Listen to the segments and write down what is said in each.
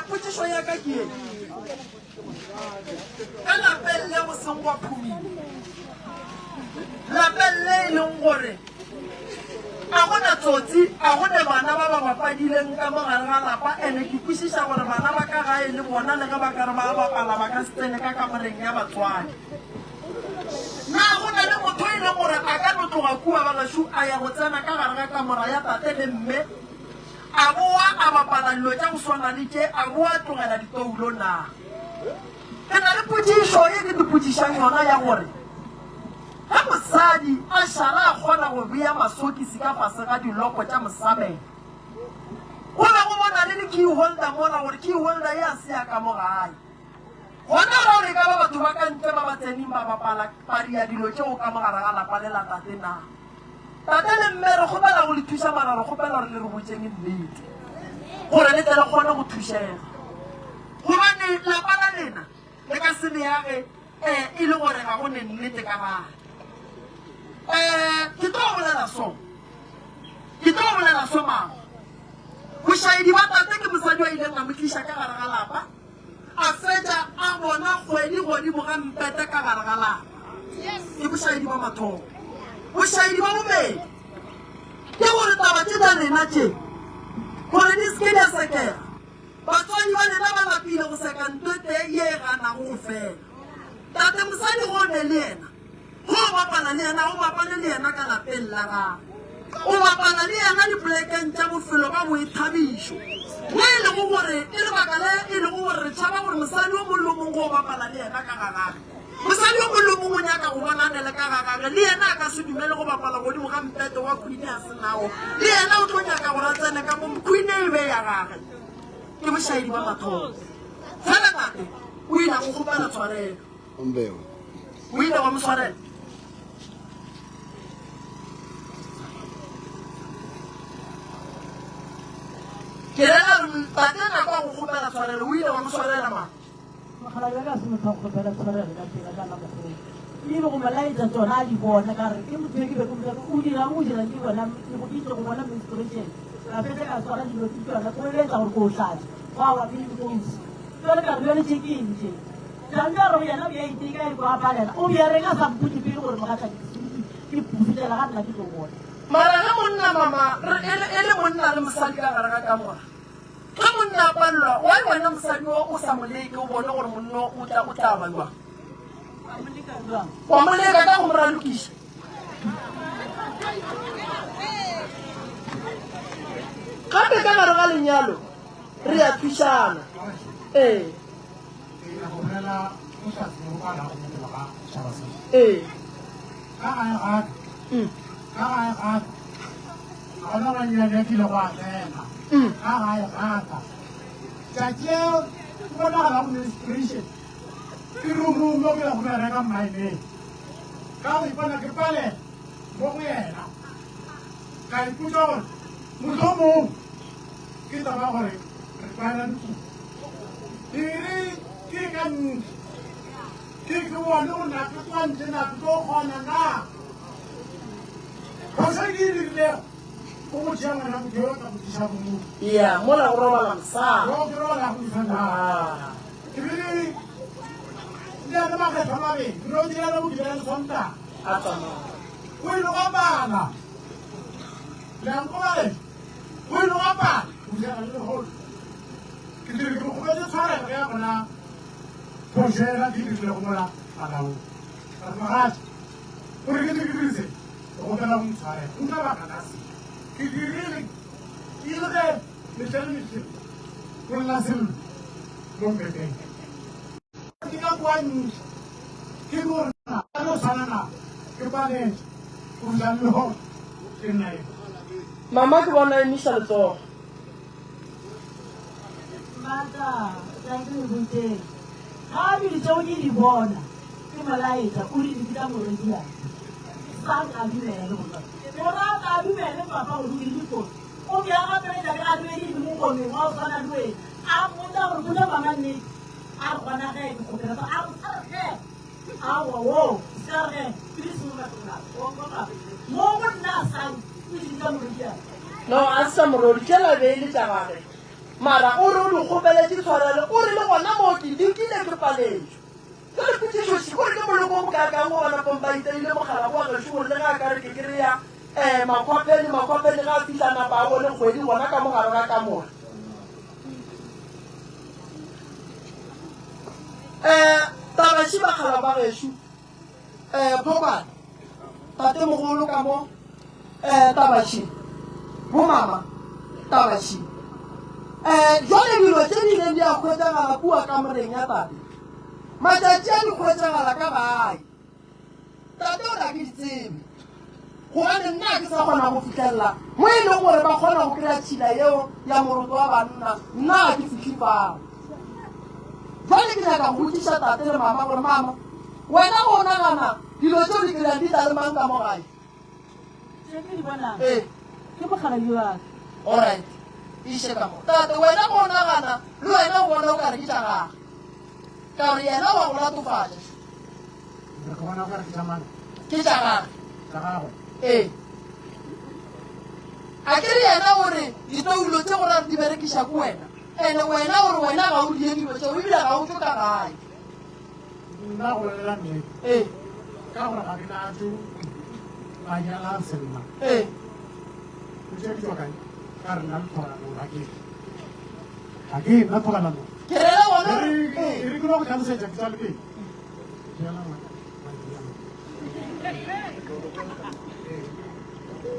potšišo ya ka ke e ka lapeng le go seng wa phumile lapeng le e leng gore a gona tsotsi a gone bana ba ba bapadileng ka mogare ga lapa ene ke kwešiša gore bana ba ka gae le bona le ge ba ka re ba bapala ba ka se tsene ka kamoreng ya batswadi na go na le motho e leng gore a ka no tloga kua bagašu a ya go tsena ka gare ga kamora ya tate le mme a boa a bapala dilo tša go swana le tše a boa tlogela ditoulo na ke na le potšišo e ke dipotšišang yona ya gore ga mosadi a šala a kgona go bea masokisi ka fase ga diloko tša mosamela go be go bona le di-key holder mola gore key holder e a seya ka mo gae gona gore ka ba batho ba ka ntle ba ba tseneng ba bapala paria dilo tšeo ka mogare ga lapa le la tate na tate le mme re kgopela go le thuša mara re kgopela gore le re botseng nnete gore le tle le kgone go thušega gobane lapa la lena le ka se leage e le gore ga go ne nnete ka gane ke tlo bolela so mago bošaedi ba tate ke mosadi wa ileng a mo tliša ka gare ga lapa a fetša a bona kgwedi godimo ga mpete ka gare ga lapa ke bošaedi ba mathomo bošaedi ba bobedi ke gore taba tše tša lena tše gore di seke di a sekega batswadi ba lena ba lapile go seka ntote ye e ganago go fela tate mosadi go ne le yena go bapala le yena o bapale le yena ka lapeng la gagwe o bapala le yena dipolekeng tša bofelo ba boithabišo mo e lego gore e lebaka le e lego gore re tšhaba gore mosadi o mongwe le o mongwe go bapala le yena ka gagage mosadi o mongwe le o mongwe o nyaka go bonanele ka gagage le yena a ka se dumele go bapala godimo ga mpete wa queen a senao le yena o tlo nyaka gore a tsene ka mo queen e be ya gage ke bošaedi ba mathomo fela tate o ile go kgopela tshwarelo o ile wa mo tshwarela ke rela tate nako a go kgopela tshwarelo o ile wa mo tshwarela mang makgalabe ka se motho a kgopela tshwarelo ka tela ka nako ebe go malaetsa tsona a di bona ka re ke motho e ke be o dirang o dirang ke bona go itse go bona menstruation ka fetsa ka tshwara dilo ke tsona go eletsa gore ko o tlatse go a wa pele ko ntsi jale ka re bjale check-in tše jante gore go yena bja iteka e ko apalela o bja reng a sa mpotse pele gore mogatla ke pufutela ga nna ke tlo bona mara ge monna mama e le monna le mosadi ka gare ga kamora ge monna a palelwa wa wena mosadi o sa moleke o bone gore monna o tla ba jwang wa moleka ka go moralokiša gape ka gare ga lenyalo re a thušana ee Ana ba nyane ke le wa tsena ga ya gata tšatšeo bona ga administration ke rumu mo ke la go reka maine ka go ipona ke pale mo go yena ka iputsa gore mohlomong ke taba gore re bana ntlo ere ke ka nnete ke bone go nako tswantse nako tlo kgona na go sa ke dirilego ya mola go robala mosadi a tsamaya que dirige y lo de le servicio con la salud con que tenga diga cuán que morna no sanana que vale un saludo que nadie mama ke bona emisa letsogo mata tsa ke botse ga di tseo di di bona ke malaetsa o di ditla moredia sa ka di le le bona ora ka di le papa o di di ko o ya ga pele ja di di mo ko me wa sana dwe a mo da go bona mama ni a bona ga e go pela a ke a wo sare kristo na tona o ko ka mo mo na sa di ditla moredia no a sa morodi ke la be le tla gare mara o re o le kgopeletse tshwarele o re le gona mo ke dikile ke paletso ke re putišoši o re ke moloko mo kakang go bona pompa itaile mogala go agešo gore le ga ka re ke kry-a makhwapene ga a fitlana ba bone kgwedi gona ka mogare ga ka mona tabaši bagala ba gešo phokwane tate mogolo ka mo tabaši bomama tabaši jwale dilo tse di neng di a kgwetsagala kua kamoreng ya tate matšatši a di kgwetsagala ka gae tate o na ke ditsebe gobane nna ke sa kgona go fitlhelela mo e leng gore ba kgona go kry-a tšhila eo ya moroto wa banna nna ke fitlhe fao jwale ke nyaka go botsiša tate le mama gore mama wena go nagana dilo tseo di kry-ang di tla le mang ka mo gae ke mogala yoaka alright iše ka mo tate wena go nagana le wena o bona o kare ke tša gage ka gore yena wa go latofatša ke tša gage a ke re yena gore ditoulo tse gore di berekiša ko wena ande wena gore wena ga o die dilo tseo ebile ga o tso ka gae nna go lela nnete ka gore ga ke nate manyala a selma o tse ke tswa kae ka re nna le thogalano ga ke nna thogalano ke rela gona e re ke no go tlhalosetša ke tsa lebedi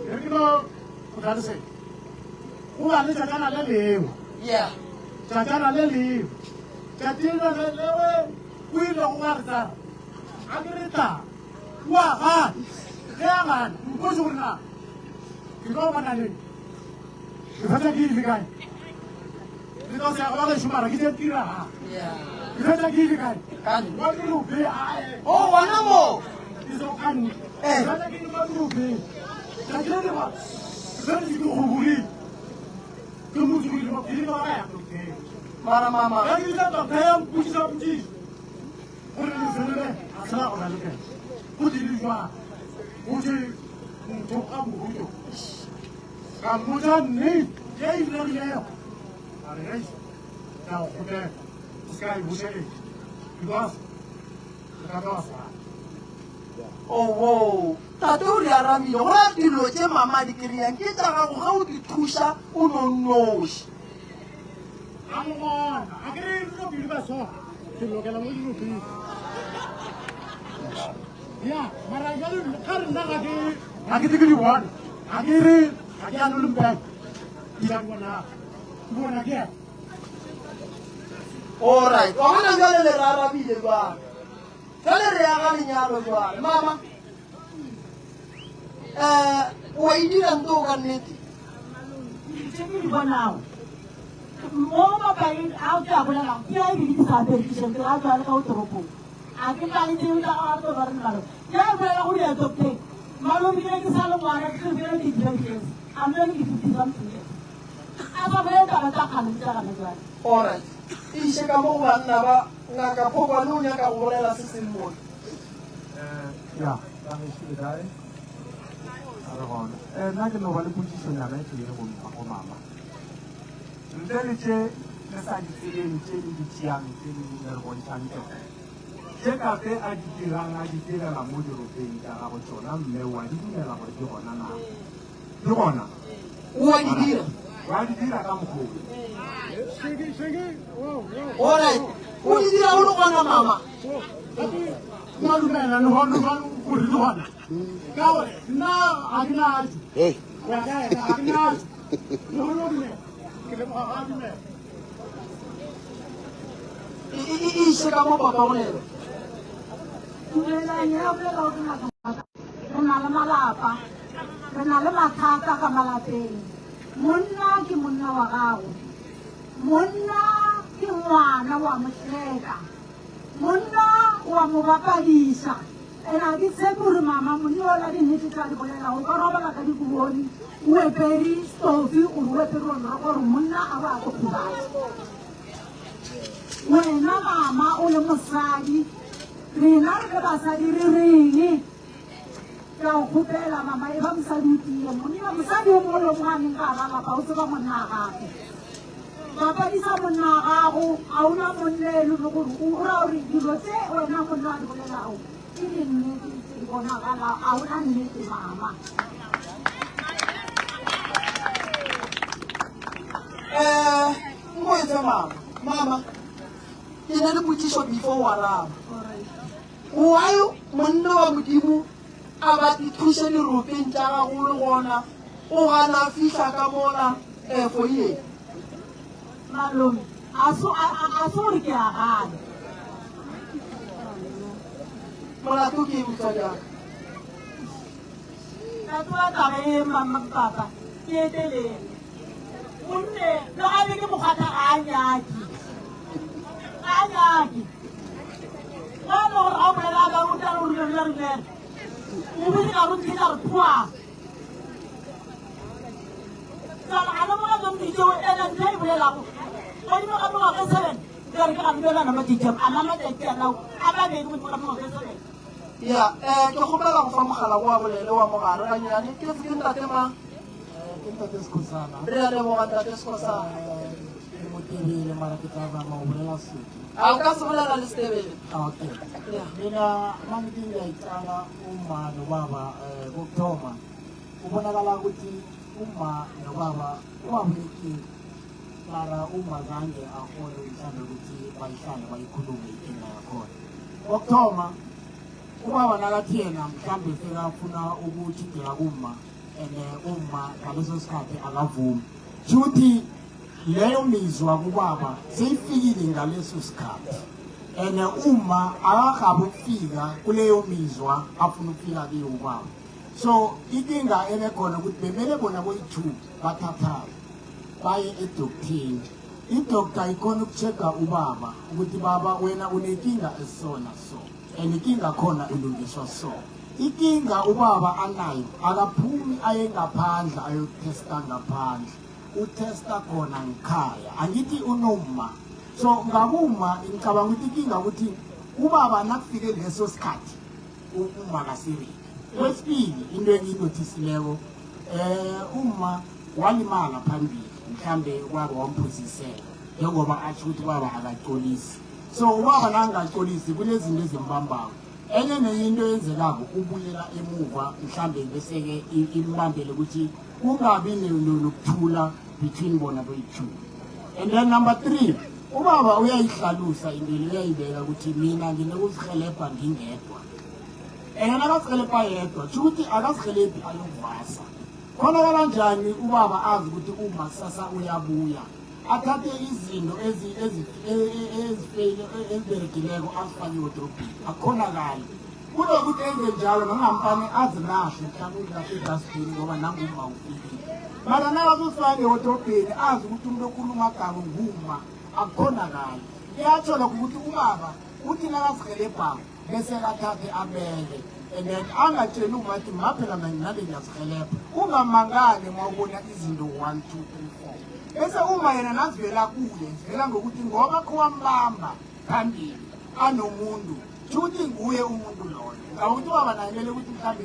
e re ke no go tlhalosetša go ba le tšatšana le leo yeah tšatšana le leo tšatšina lewe o ile go ga re tsara a ke re tla wa gane ge a gane mpotse gore na ke tlo bona leng ke fetsa ke ile kae ke tlo seago ba gešo mara ke tse tiraga ke fetsa ke ile kae wa dilope o gona mo isokane ke fetsa ke ile wa dilope tšatšile diba ke fetsa ke kgobogile ke motsogile ke ile ba ya mara mama ga ke tla doctor ya mpotsiša potsiša gore lefelele a sela gona le kene go dile jwang go je motho a moruto ka mmotsa nnete ye e diregilego a re res ka go kgopela o se ka e boseletša because o ka ba swara owo tate o re arabile go ra dilo tse mama di kry-ang ke tša gago ga o di thuša o nonnoši a mogona a kry dilopile ba so ke lokela mo dilopile ya mara jale ka re nna ga ke tse ke di bona ga ke re ga ke ano lempeng ke ja di bona ke alright wa gona jale le re arabile jwang jale re yaga lenyalo jwang mama wa e dira nto o ka nnete tse ke di bonago mo mapaeng a o tla bolelang ke a ebile ke sa berekišeng ke a tswale ka o toropong a ke tlaetseo tsa gato ba reng malo ke a bolela go diatopteng malomile ke sa le ngwana ke kgefele di-20 I'm only 50 something years a sa bolela taba tsa kganong tsa gane jale alright iše ka mo go banna ba ngaka phokwane o nyaka go bolela se seng mone ya ka gešo le kae a re gona nna ke no ba le potsišonyana e tlile go mama ntle le tše le sa di tsebeng tše di ditšeang tše di re bontšhang tsone tše kape a di dirang a di direla mo diropeng tša gago tsona mme wa di dumela gore di gona na di gona wa di dira wa di dira ka mokgolo alright o di dira o le gona mama nna dumela le gona gore le gona ka gore nna ga ke natse ga ke natse le gona o dumela ke leboga ga dumela iše ka mo papa bolelo dumelang ya bolela gore re na le malapa re na le mathata ka malapeng monna ke monna wa gago monna ke ngwana wa motleka monna wa mo bapadisa ene a ke tshepe gore mama monni ola dinnete tsa di bolela gore ka robala ka dikoboni o epere stofi gore o epere onra gore monna a ba go kgobatsa wena mama o le mosadi rena re le basadi re reng ka o kgopela mama e ba mosadi o tile monna mosadi o mongwe le mongwe a neng ka ba lapa o tseba monna a gage ba isa monna gago a una monne lo go o ra o ri dilo tse o na monna go le lao ke nnete ke bona gala a una nnete mama ngo etse mama ke ne le botsisho before wa raba why monna wa modimo a ba di thuse le ropeng tsa gago le gona o gana fihla ka mola for ye malome aso re ke a gana molato ke botsa jaka ka tloa taba e mama papa ke etelele gonne le gabe ke mokgata ga a nyaki ga le gore ga o bolela ka o tla gore rilere o botse ka rontse ka re pua tsala a le moga tsomditseo ene ntse e bolelago godimo ga moga ke 7 kare ke gabolelana matitšam a mamatetsanao a babedi godimo ga moga ke 7 ya ke gopela go fa mogala go a bolele wa mogare ganyane ke ntate mang Ntate Skhosana. re a leboga ntate Skhosana Ke motebele mara ke tla zama go bolela Sotho. a o ka se bolela le Setebele Okay. Mina mangithi ngiyayicala uma nobaba kokuthoma kubonakala ukuthi uma nobaba ubabulekile mara uma zange ahole mhlawumbe ukuthi bayihlale bayikhulume inkinga yakhona. Kokuthoma ubaba nakathi yena mhlawumbe sekafuna ukujidela kuma uma ngaleso sikhathi akavumi futhi leyo mizwa kubaba seyifikile ngaleso sikhathi uma akakabi ukufika kuleyo mizwa afuna ukufika kiyo ubaba so inkinga ebekhona ukuthi bemele bona boyi-2 bathathane baye edokthini idokta ikhona ukuchecka ubaba ukuthi baba wena unenkinga esona so and inkinga khona ilungiswa so inkinga ubaba anayo akaphumi aye ngaphandle ayotesta ngaphandle utesta khona ngikhaya angithi unoma so ngakuma ngicabanga ukuthi inkinga ukuthi ubaba nakufike leso sikhathi uma kasiri kwesibili into engiyinotisileko uma walimala phambili mhlambe ubaba wamphuzisela njengoba atsho ukuthi ubaba akacolisi so ubaba nangacolisi kunezinto ezimbambako enye nenye into eyenzekako ubuyela emuva mhlambe bese-ke imbambele ukuthi kungabi nokuthula between bona boyi-2 and then number 3 ubaba uyayihlalusa into uyayibeka ukuthi mina nginekuzihelebha ngingedwa and akazihelebha yedwa tsho ukuthi akazihelebhi ayokuvasa khona kanjani ubaba azi ukuthi uma sasa uyabuya athathe izinto eziberegileko azifake wodrobhini akhonakali kunokuthi enze njalo nongampane azirahle mhlawumbe idasbini ngoba nanguma ufikile mara nakazifake wodrobheni azi ukuthi umuntu okhuluma gabo nguma akukhonakali iyatsho lokho ukuthi ubaba uthi nakazihelebhako bese kathathe abeke and then angatsheli umathi maphela nginale ngiyazihelebha ungamangane mawubona izinto 1 2 3 4 bese uma yena nazivela kuye zivela ngokuthi ngoba khowambamba phambili anomuntu futhi nguye umuntu loyo ngawuthi ubaba nayimele ukuthi mhlambe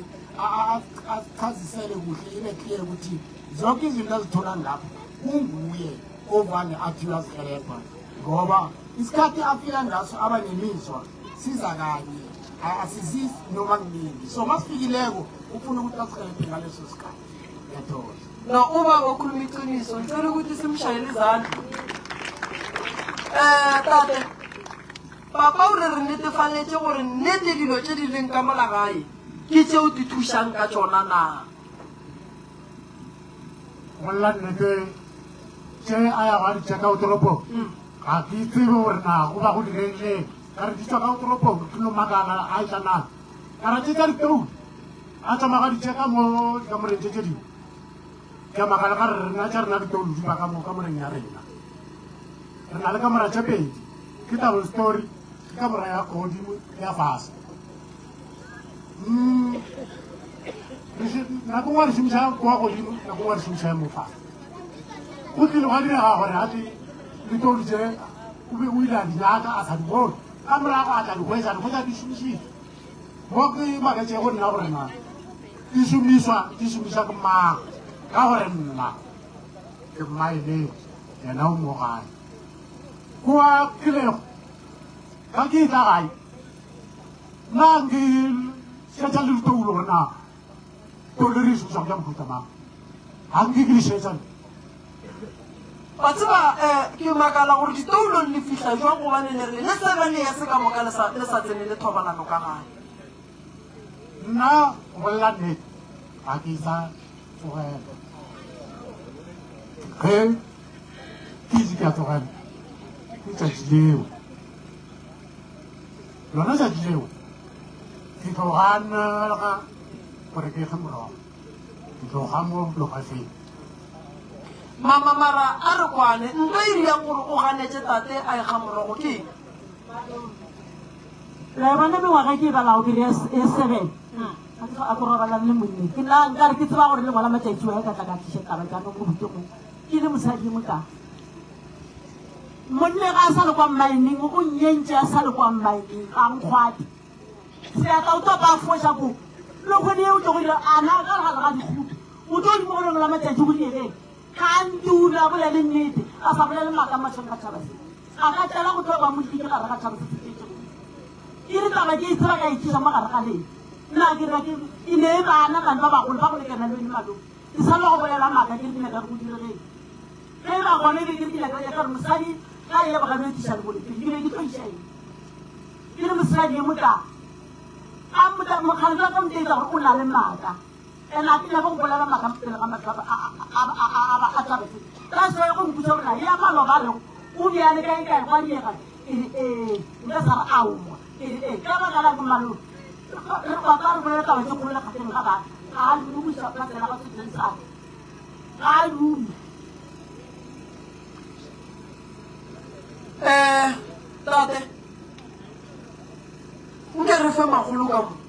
achazisele kuhle ibe clear ukuthi zonke izinto azithola ngapho kunguye ovane athi uyazihelebha ngoba isikhathi afika ngaso abanemizwa siza kanye asizisi noma kuningi so masifikileko ufuna ukuthi azihelebhe ngaleso sikhathi ngiyathokoza na ubaba okhuluma iqiniso ngicela ukuthi simshayele izandla tate papa o re re netefaletse gore nnete dilo tse di leng ka mola gae ke tseo di thusang ka tsona na molla nnete tše a ya ga di tšeka o toropo ga ke tsebe gore na go ba go diregileng ka re di tswa ka o toropong ke no makana a tlanang ka ra tše tša ditou a tsamaga di tšeka mo dikamoreng tše tše dingwe ke makala ka re rena tša rena ditou di ba ka moreng ya rena re na le kamora tše pedi ke double story ke kamora ya godimo ya fase nako ngwa re šomiša kwa godimo nako ngwa re šomiša mo fase go tlile ga direga gore gate ditou tše o ile a dinyaka a sa di bone ka morago a tla dikgwetsa di šomišile mo ke maketse go nna gore na di šomiša ke mang ka gore nna ke mmaeleng yena o mo gae kwa kilego ka ke tla gae nna ke šetša le ditoulo gore na tole re šošang ja mohuta mang ga nke ke le šetša ba tseba ke makala gore ditoulong le fitlha jwang gobane le re le 7 years ka moka le sa tsene le thobalano ka gae nna go bolela nnete ga ke isa tsogela ge ke itse ke a tsogela ke tšatši leo lona tšatši leo ke tloganega gore ke ge morago ke tloga mo lokafeng mama mara a re kwane nka e riang gore o ganetse tate a e ga morago ke le bona mengwaga ke e balao ke le e 7 a ko robalang le monna ke nna nkare ke tseba gore le ngwala matšatši wa e ka tla ka tliše taba jaanong mo botong ke le mosadi mo ka monne ga a sa le kwa mmaeneng o nnyentše a sa le kwa mmaeneng a nkgwadi seatla o topa a foša ko le kgwedi e o tlo go dira ana ka legale ga dikgutu o tlo dimo go lengela matšatši go dieleng kantula bolele nnete a sa bolele maaka mašhong ka tšhaba se a ka tlela go tlo ba modike gare ga tšhaba se sefetše ke re taba ke e tseba ka etšiša mo gare ga leng nna ke ra ke e ne e bana bane ba bagolo ba go lekana le bene malong ke sa le go bolela maaka ke re dinaka re go diregeng ge ba gone be ke re dinaka ya ka re mosadi ga e leba ga no etiša le bolepedi ke be ke tloišaeng ke le mosadi e motla mokgale jwa ka moteta gore o na le maaka and a ke nyaka go bolela maaka pele ga matlhaba a tšhabetse ka seo go mputsa bona ya maloba lego o bjale kae kae gwa diega e re ee nka sa re aowa e re ee ka bakala ke malong ba ka re bolela taba tse kgolo lekgateng ga bana ga a lumiša ka tsela ga setlengsane ga a lumi tate nke re fe magolo ka mo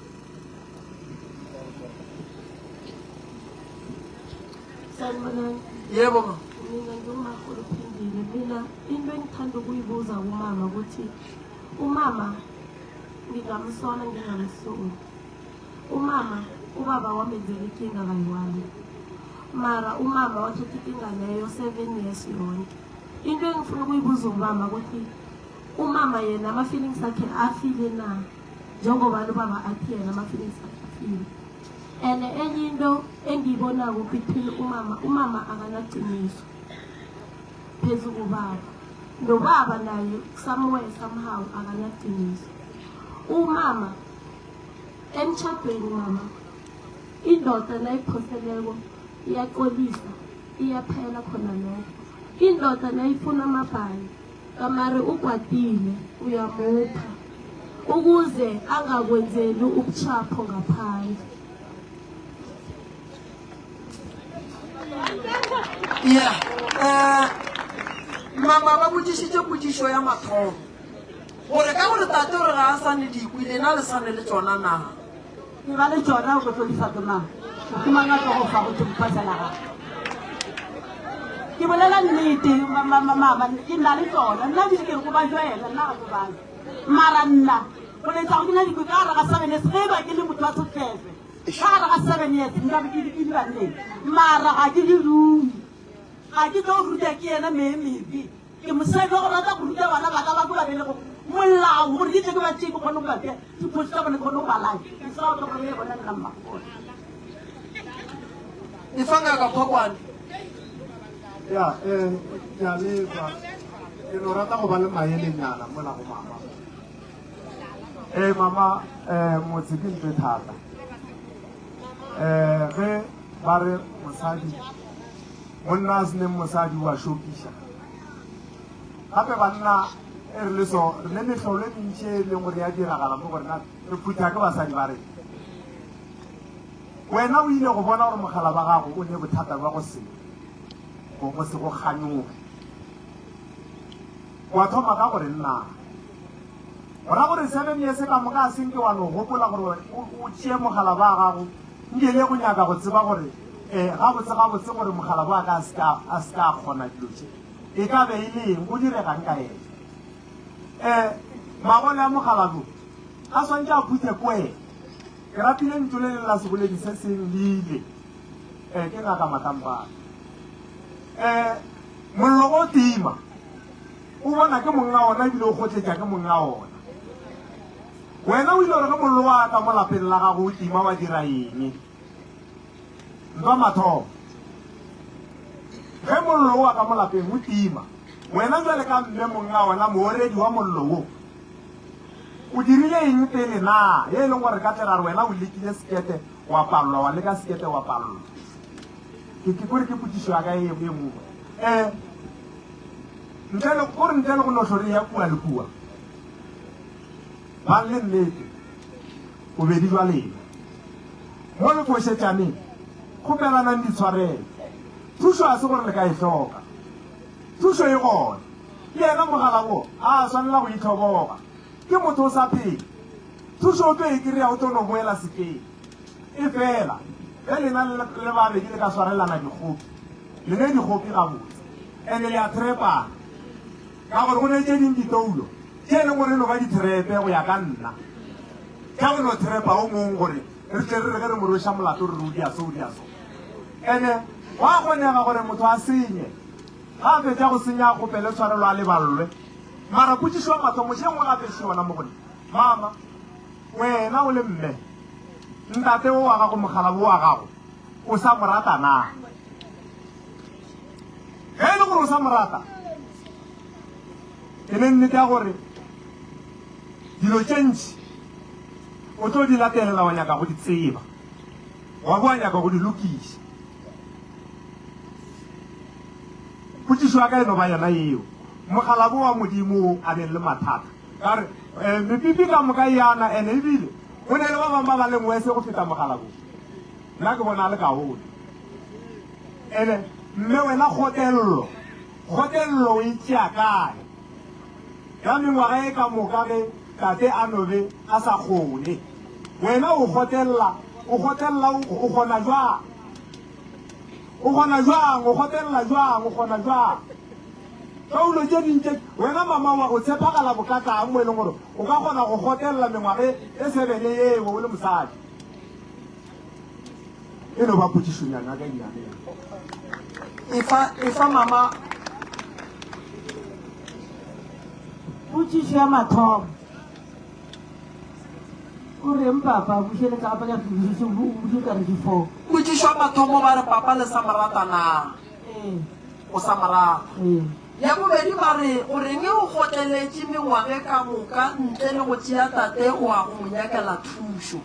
Sanibonani. yebo ma Mina ngumaholo Phindile. Mina into engithanda ukuyibuza umama ukuthi umama ngingamsola ngingamsoli. Umama ubaba wamenzela inkinga kayi-1 mara umama wathatha inkinga leyo 7 years yonke. Into engifuna ukuyibuza umama ukuthi umama yena ama-feelings akhe afile na njengoba ubaba athi yena ama-feelings akhe afile. And enye into engiyibonako between umama akanaqiniso phezu kubaba nobaba naye somewhere somehow akanaqiniso. Umama emtjhadweni mama indoda nayiphoseleko iyaxolisa iyaphela khona lokho. Indoda nayifuna amabhayi kamari ukwatile uyamupha ukuze angakwenzeli ubuchapho ngaphandle. yeah mama ba botsišitše potsišo ya mathomo gore ka gore tate gore ga a sane dikwile na le sane le tsona naga ke ba le tsona o tlo tlodisa ke mang ke mang a tlo go fa go tepaselaga ke bolela nnete mama ke nna le tsona nna di ke go ba joela nna ga bobana mara nna go letsa go dina dikwe ka ga 7 years ge ba ke le motho wa tshofefe ka ga 7 years nka be ke di ba nne mara ga ke di rumi ga ke tlo ruta ke yena mebe ke mosadi go rata go ruta bana ba ka ba go ba le go molao gore di tle ke ba tse go kgone go ba ke posta bone kgone go ba lai ke sa go go le bona nna mma ifanga ka phokwane ya ke a leba ke no rata go ba le maelenyana mola go mama mama motse ke ntwe thata ge ba re mosadi monna a seneng mosadi wa šokiša gape banna e re le so re le metlholo e mentši e leng gore ya diragala mo gorena re phutha ke basadi ba re wena o ile go bona gore mogala ba gago o ne bothata ba go se go kganyoge wa thoma ka gore nna gora gore 7 years ka moka a senke wa no gopola gore o tšee mogala ba gago nkele go nyaka go tseba gore gabotse gore mogala ba ka a se ka kgona dilo tše e ka be e leng go diregang ka ene magole ya mogala lo a swantse a phuthe kwena ke rapile ntlolelela seboledi se seng leile ke ngaka matampane mollo o tima o bona ke monga ona ebile o kgotletša ke monga ona wena o ile gore ke mollo wa ka mo lapeng la gago o tima wa dira eng ntwa mathomo ge mollo wa ka mo lapeng o tima wena jwale ka mme monga ona mooredi wa mollo wo o dirile eng pele na ye e leng gore ka tlera re wena o lekile sekete wa palelwa wa leka sekete wa palelwa ke kore ke potišo ya ka e nngwe kore ntle le go notlhore ya kua le kua ba le nnete bobedi jwa lena mo le fošetšaneng kgopelanang ditshwarele thušo a se gore le ka e hloka thušo e gone le yena mogala go a swanela go itlhoboga ke motho o sa phele thušo o tlo e kry-a o tono boela sekeng e fela ge lena le babedi le ka swarelana dikgopi le ne dikgopi gabotse and-e le a trepana ka gore go ne tše ding ditoulo tše e leng gore no ba ditrepe go ya ka nna ka go no trepa o mongwe gore re tle re ge re moroša molato re re o diaso and-e go a kgonega gore motho a senye ga a fetša go senya kgopele tshwarelo a leballwe mara potsišo wa mathomo še ngwe gape se yona mo gone mama wena o le mme ntate o wa gago mogala bo wa gago o sa morata na ge e le gore o sa morata e le nnete ya gore dilo tše ntši o tlo di latelela wa nyaka go di tseba wa bo wa nyaka go di lokiša potsišo ya ka e no ba yona eo mogala bo wa modimo a neng le mathata kare mepipi ka moka yana ene ebile go ne le ba bangwe ba ba leng wese go feta mogala bo nna ke bona le kaone ene mme wena kgotelelo o e tšea kae ya mengwaga e ka moka ge tate a nobe a sa kgone wena o kgotelela o kgona jwang o kgotelela jwang toulo tše dintše wena mama wa o tshepagala bokakang mo e leng gore o ka kgona go kgotelela mengwage e sebele eo o le mosadi e no ba potsišonyana ka dinyaneng efa mama potsišo ya mathomo o reng papa bušele ka gapa ka fišišo buse ka re difo potsišo ya mathomo ba re papa le sa moratanang o sa morata ya bobedi ba re o reng o kgotleletše mengwage ka moka ntle le go tšea tate o a go nyakela thušo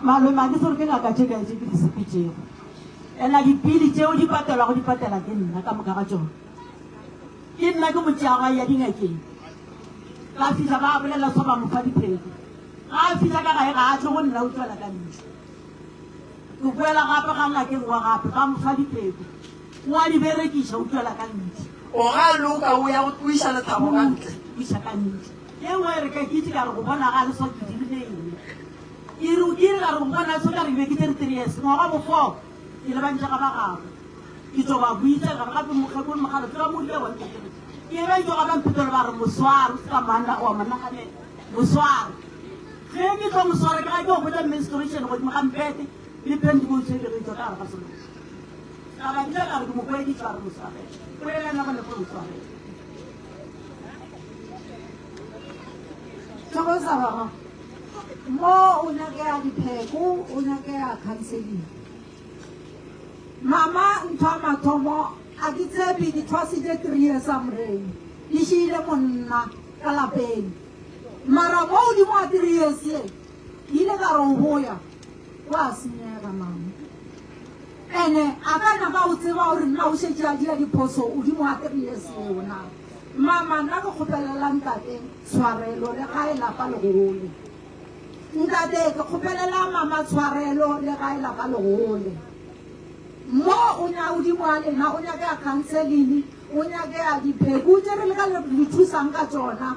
malome a ke sore ke ngaka tše kae tše ke di sepetšego ena dipili tšeo di patela ke nna ka moka ga tsone ke nna ke motšeaga ya dingakeng ka fiša ba bolela so ba mofa dipheko ga a fiša ka gae ga a tlo go nna o tswela ka ntle ke boela gape ga ngakeng wa gape ga mofa dipheko wa di berekiša o tswela ka ntle o ga loka o ya go iša lethabo ka ntle iša ka ntle ye nngwe re ka kitse ka re go bona ga le so ke dirile eng ere ka re go bona so ka re be ke 33 years ngwaga bo 4 ke le bantša ga ba gago ke tso ba buitsa ka re gape mokgekolo mogalo tseba modile wa ntekele ke ba itso ga ba mphetolo ba re mosware se ka manna wa mannagane mosware ge ke tlo mosware ke ga ke go botsa menstruation godimo ga mpete le pentecost e begetso ka gare ga selo taba dile ka re ke mokweditso a re mosware poelana go lepo mosware thokoza baba mo o nyakea dipheko o nyakea counseling mama ntho a mathomo a ke tshepe dithwasitse 3 years a moreng di šiile monna ka lapeng mara mo godimo a 3 years e ile ka re o boya o a senyega mama ene a ka nyaka o tseba gore nna o šetse a dira diphoso godimo a 3 years eo na mama nna ke kgopelelang tate tshwarelo le ga e lapa legole ntate ke kgopelela mama tshwarelo le ga e lapa legole mo o nya godimo a lena o nyakea counseling o nyakea dipheko tse re le ka le thusang ka tsona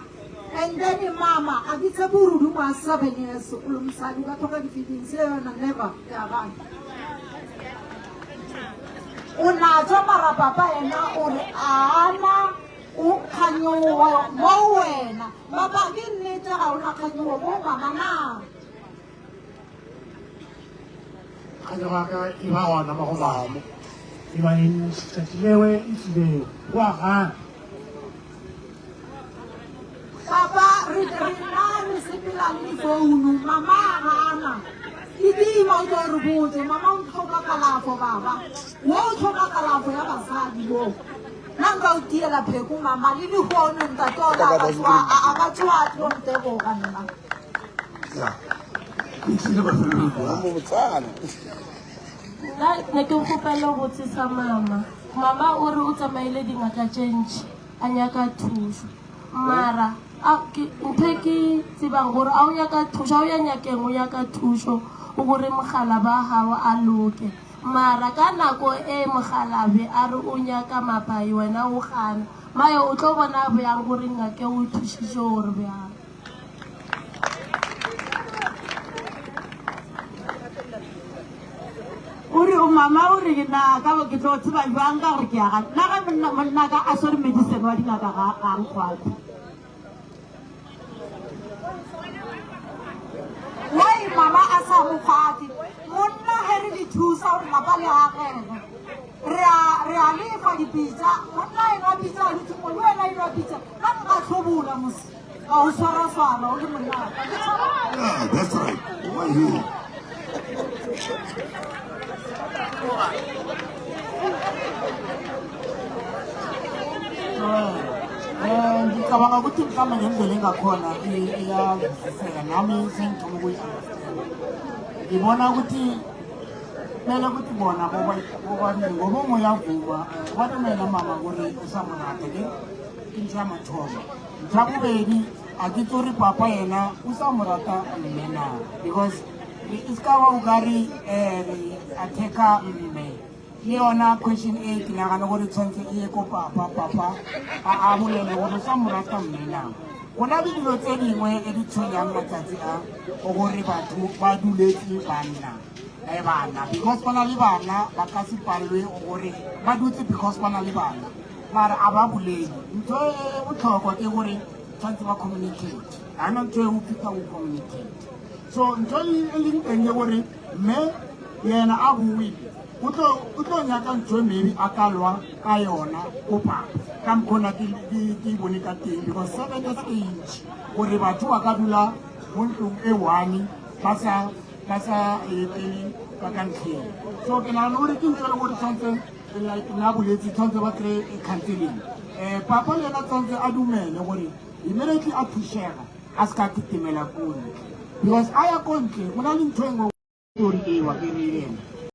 and then mama a ke tsebe gore godimo a 7 years o le mosadi ka tlhoka di-feelings le yona never ya bana o natswa mara papa ena ore ana o kganyowo mo wena papa ke nnete ga o na kganyowo mo mama na kganyoga ka e ba gona mo go mamo e ba eng tšatši lewe e tlileo wa gana Papa, re sepela le difounu, mama gana. Ke tima o tlo re botse, mama o tlhoka kalafo baba. Wo o tlhoka kalafo ya basadi mo. Nna nka o tiela pheko mama le difounu nka tsona a ba tswa tlo nteboga nna. nna ne ke kgopela go botsisa mama o re o tsamaile dingaka tše ntši a nyaka thuso mara ntho e ke tsebang gore a o nyaka thuso a o ya nyakeng o nyaka thuso o gore mogala ba gago a loke mara ka nako e mogalabe a re o nyaka mapai wena o gana mayo o tlo bona bjang gore ngake o thušiše gore bjang uri o mama o re ke na ka bo ke tlo tseba jwang ka gore ke ya ga nna ga monna ka a swere medicine wa dingaka ga a nkgwate Wai mama a sa mo kgwate. Monna he re di thusa gore lapa le agege. Re a lefa dipitsa. Monna e nwa pitsa a dithumo le wena e nwa pitsa. Ka nka tlhobola mose. A o swara-swara o le monna. Yeah, that's right. Why you? ngicabanga ukuthi mhlawumbe ngendlela engakhona iyavisiseka nami sengithoma ukuyi-understand ngibona ukuthi kumele ukuthi bona bobabili ngoba omunye uyavuma ubatumela mama gore usamorata ke ke ntho ya mathomo ntho ya bobedi a ke tse gore papa yena o sa morata mme na because e se ka ba o kare a theka mme le yona question e ke nagana gore tshwanetse e ye ko papa a bolele gore sa morata mme na go na le dilo tse dingwe e di tshwenyang matsatsi a o gore batho ba duletse bana because ba na le bana ba ka se palwe gore ba dutse because ba na le bana mara a ba bolele ntho e botlhokwa ke gore tshwanetse ba communicate ga na ntho e o phita o communicate so ntho e leng teng ke gore mme yena a buile o tlo nyaka ntho e maybe a ka lwa ka yona ko papa ka mokgona ke bone ka teng because 7 years age gore batho ba ka dula mo ntlong e one ba sa elepele ka ka ntlheng so ke nagana gore ke ntho e le gore tshwanetse like nna boletsi tshwanetse ba kry-e counseling papa le yena tshwanetse a dumele gore immediately a thušega a se ka kitimela ko ntle because a ya ko ntle go na le ntho e ngwe gore ewa ke re yena